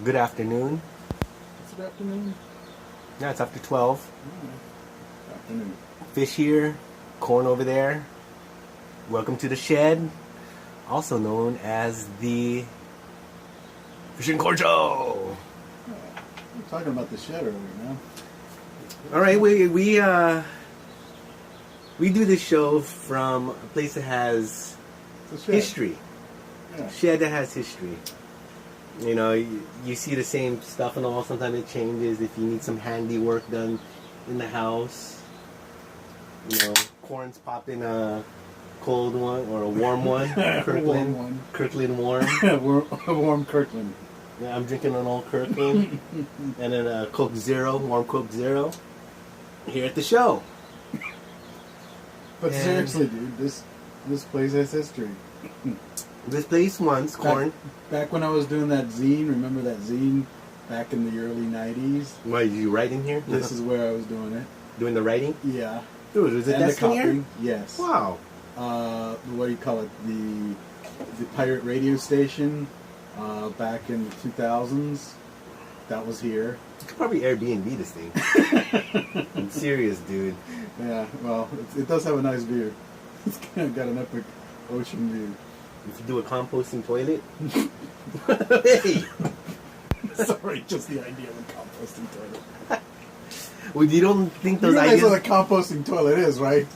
Good afternoon. It's good afternoon. Yeah, it's after 12. Afternoon. Fish here, corn over there. Welcome to the shed, also known as the Fishing Corn Show. We're talking about the shed earlier now. All right, we do this show from a place that has It's a shed. history. Yeah. Shed that has history. You know, you see the same stuff and all. Sometimes it changes. If you need some handiwork done in the house, you know, corn's popping a cold one or a warm one. Kirkland, Warm one. Kirkland warm. A warm Kirkland. Yeah, I'm drinking an old Kirkland and then a Coke Zero, warm Coke Zero, here at the show. But And- seriously, dude, this place has history. This place once, corn. Back when I was doing that zine, remember that zine back in the early 90s? What, you writing here? This is where I was doing it. Doing the writing? Yeah. Dude, was it And the desk in here? copying. Yes. Wow. What do you call it? The pirate radio station back in the 2000s. That was here. You could probably Airbnb this thing. I'm serious, dude. Yeah, well, it does have a nice view. It's kind of got an epic ocean view. If you do a composting toilet. Hey! Sorry, just the idea of a composting toilet. Well, you don't think You those realize ideas... what a composting toilet is, right?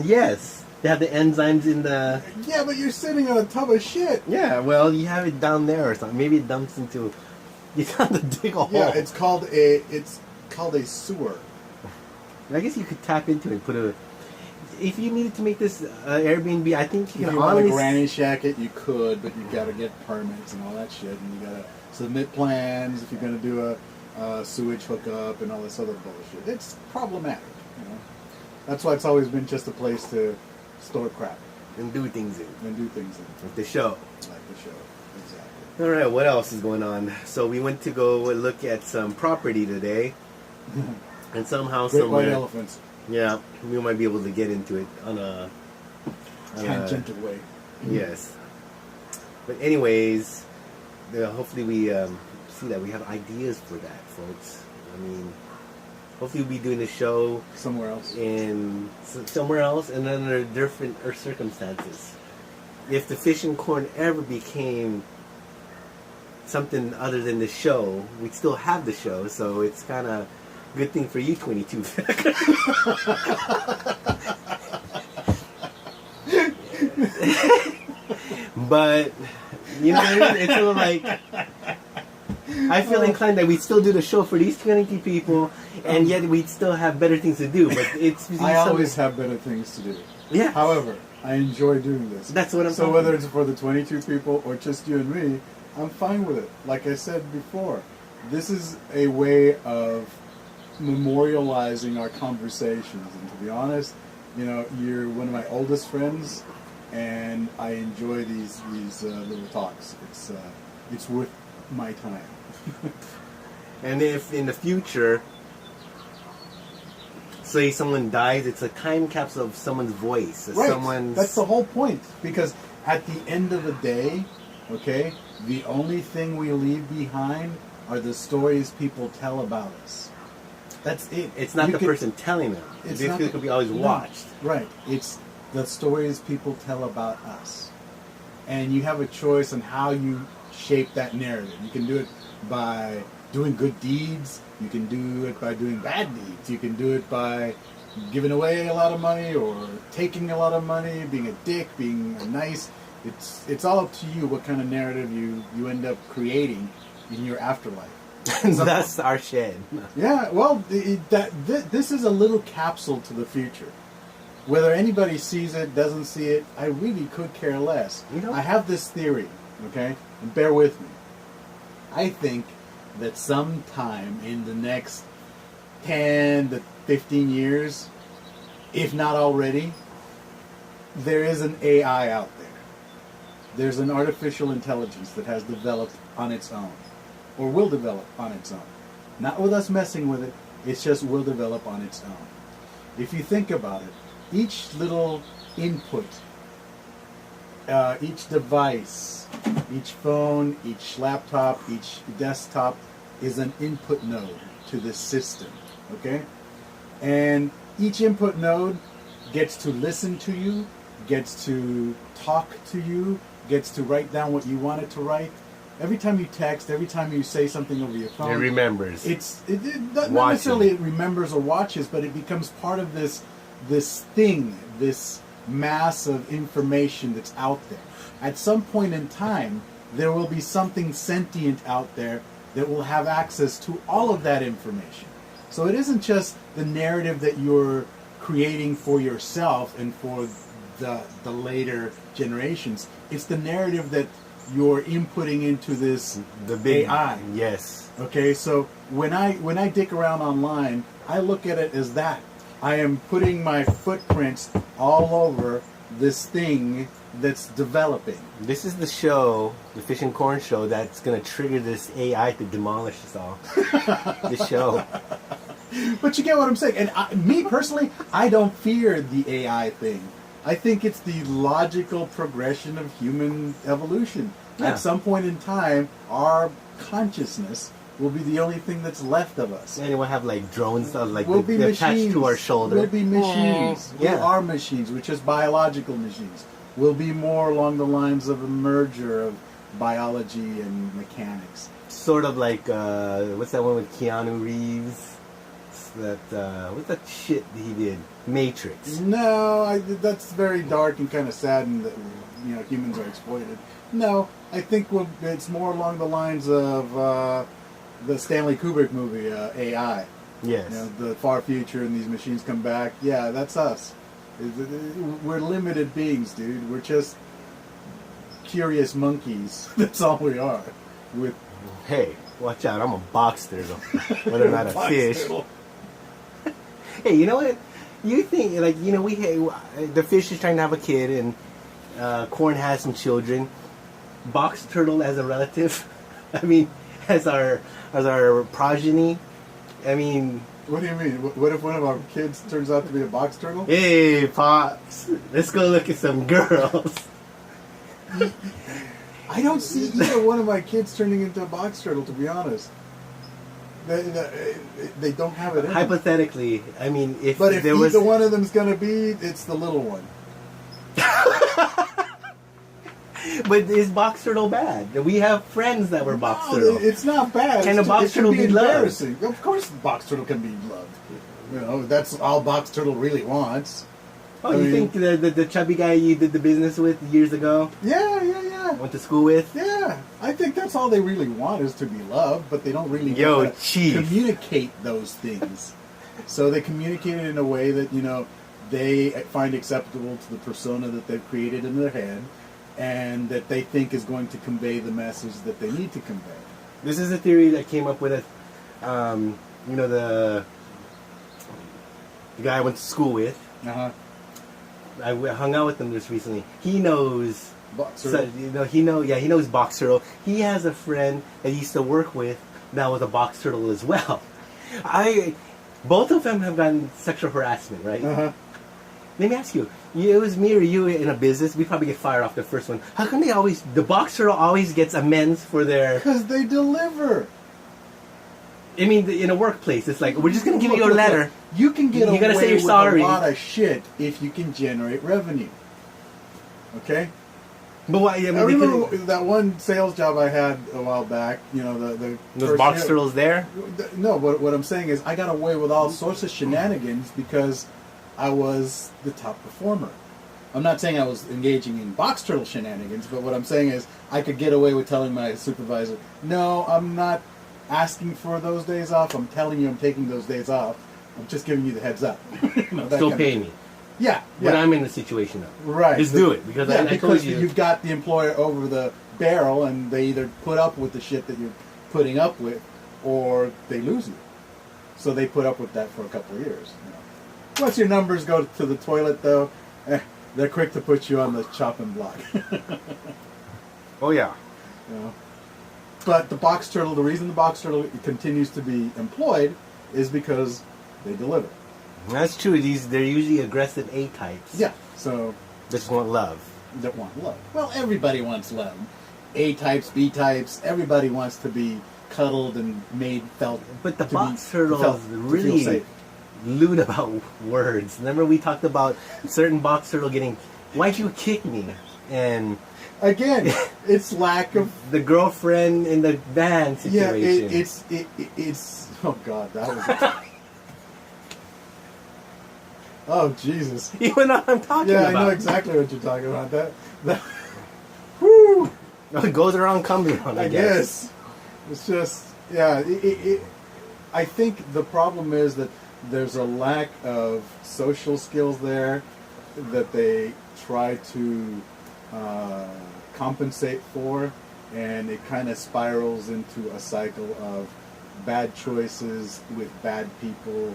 Yes. They have the enzymes in the... Yeah, but you're sitting on a tub of shit. Yeah, well, you have it down there or something. Maybe it dumps into... You have to dig a hole. Yeah, it's called a sewer. I guess you could tap into it, put a... If you needed to make this Airbnb, I think you If can you want to honestly... granny shack it, you could, but you got to get permits and all that shit, and you got to submit plans if you're going to do a sewage hookup and all this other bullshit. It's problematic, you know. That's why it's always been just a place to store crap And do things in. and do things in, Like the show. like the show. Exactly. Alright, what else is going on? So we went to go look at some property today. And somehow, Great white somewhere... elephants. Yeah, we might be able to get into it on a... Tangential way. Yes. But anyways, hopefully we see that we have ideas for that, folks. I mean, hopefully we'll be doing the show Somewhere else. in somewhere else and under different circumstances. If the Fish and Corn ever became something other than the show, we'd still have the show, so it's kind of good thing for you, 22. But you know what I mean? It's sort of like I feel inclined that we'd still do the show for these 20 people, and yet we'd still have better things to do. But it's I always have better things to do. yeah. However, I enjoy doing this. That's what I'm So talking whether about. it's for the 22 people or just you and me, I'm fine with it. Like I said before, this is a way of memorializing our conversations. And to be honest, you know, you're one of my oldest friends, and I enjoy these little talks. It's worth my time. And if in the future, say someone dies, it's a time capsule of someone's voice. Of Right. Someone's... That's the whole point. Because at the end of the day, okay, the only thing we leave behind are the stories people tell about us. That's it. It's not You the could- person telling them. It's They not feel it the- could be always no, watched. Right. It's the stories people tell about us. And you have a choice on how you shape that narrative. You can do it by doing good deeds. You can do it by doing bad deeds. You can do it by giving away a lot of money or taking a lot of money, being a dick, being nice. It's all up to you what kind of narrative you end up creating in your afterlife. That's our shed. Yeah, well, this is a little capsule to the future. Whether anybody sees it, doesn't see it, I really could care less. You know? I have this theory, okay? And bear with me. I think that sometime in the next 10 to 15 years, if not already, there is an AI out there. There's an artificial intelligence that has developed on its own, or will develop on its own. Not with us messing with it, it's just will develop on its own. If you think about it, each little input each device, each phone, each laptop, each desktop is an input node to this system, okay? And each input node gets to listen to you, gets to talk to you, gets to write down what you want it to write. Every time you text, every time you say something over your phone, It remembers. Not necessarily it remembers or watches, but it becomes part of this thing, this mass of information that's out there. At some point in time, there will be something sentient out there that will have access to all of that information. So it isn't just the narrative that you're creating for yourself and for the later generations. It's the narrative that you're inputting into this the big AI. Yes. Okay, so when I dick around online, I look at it as that. I am putting my footprints all over this thing that's developing. This is the show, the Fish and Corn show, that's going to trigger this AI to demolish us all. This show. But you get what I'm saying. And me personally, I don't fear the AI thing. I think it's the logical progression of human evolution. Yeah. At some point in time, our consciousness will be the only thing that's left of us. And we'll have like drones like We'll be attached machines. to our shoulder. We'll be machines. Yeah. We are machines. We're just biological machines. We'll be more along the lines of a merger of biology and mechanics. Sort of like, what's that one with Keanu Reeves? What's that shit that he did? Matrix. No, that's very dark and kind of sad, and that humans are exploited. No, I think it's more along the lines of the Stanley Kubrick movie AI. Yes. The far future, and these machines come back. Yeah, that's us. We're limited beings, dude. We're just curious monkeys. That's all we are. Hey, watch out! I'm a box turtle, whether or not a fish. Turtle. Hey, you know what? You think the fish is trying to have a kid, and Corn has some children. Box turtle as a relative. I mean, as our progeny. I mean. What do you mean? What if one of our kids turns out to be a box turtle? Hey, Pops, let's go look at some girls. I don't see either one of my kids turning into a box turtle, to be honest. They don't have it in them. Hypothetically, I mean, if But if there either was... one of them's going to be, it's the little one. But is box turtle bad? We have friends that were box No, turtle. it's not bad. Can a box turtle be loved? Embarrassing. Of course the box turtle can be loved. That's all box turtle really wants. Oh, you think the chubby guy you did the business with years ago? Yeah. Went to school with? Yeah. I think that's all they really want is to be loved, but they don't really Yo, know how to Chief. communicate those things. So they communicate it in a way that, they find acceptable to the persona that they've created in their head, and that they think is going to convey the message that they need to convey. This is a theory that came up with the guy I went to school with. Uh-huh. I hung out with him just recently. He knows, Box so, turtle. he knows box turtle. He has a friend that he used to work with that was a box turtle as well. Both of them have gotten sexual harassment, right? Uh-huh. Let me ask you, it was me or you in a business, we probably get fired off the first one. How come the box turtle always gets amends for their... Because they deliver. I mean, in a workplace, it's like, we're just going to give you a letter. You can get You gotta away say you're with sorry. a lot of shit if you can generate revenue. Okay? But why? I mean, I remember that one sales job I had a while back, the those first box year. turtles there? No, what I'm saying is I got away with all sorts of shenanigans because I was the top performer. I'm not saying I was engaging in box turtle shenanigans, but what I'm saying is I could get away with telling my supervisor, no, I'm not asking for those days off. I'm telling you I'm taking those days off. I'm just giving you the heads up. Still pay me. Yeah. When I'm in the situation though. Right. Just do it. Because I told you. You've got the employer over the barrel, and they either put up with the shit that you're putting up with, or they lose you. So they put up with that for a couple of years. Once your numbers go to the toilet, though, they're quick to put you on the chopping block. Oh, yeah. But the reason the box turtle continues to be employed is because they deliver. That's true. They're usually aggressive A types. Yeah. So they just want love. that want love. Well, everybody wants love. A types, B types, everybody wants to be cuddled and made felt. But the to box be turtle felt- is to feel really safe. lewd about words. Remember we talked about certain box turtle getting, "Why'd you kick me?" And Again, it's lack of. the girlfriend in the van Yeah, situation. it's. Oh God, that was. Oh Jesus. You know what I'm talking Yeah, about. I know exactly what you're talking about. That. Whoo! It goes around, comes around, I I guess. guess. It's just, yeah. I think the problem is that there's a lack of social skills there that they try to compensate for, and it kind of spirals into a cycle of bad choices with bad people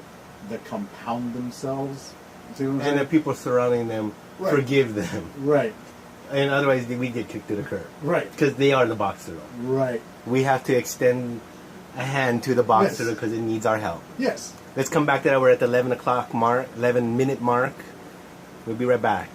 that compound themselves. See what I'm And saying? the people surrounding them Right. forgive them. Right, And otherwise we get kicked to the curb. right, Because they are the box turtle. right. We have to extend a hand to the box Yes. turtle because it needs our help. Yes. Let's come back to that. We're at the 11 o'clock mark, 11-minute mark. We'll be right back.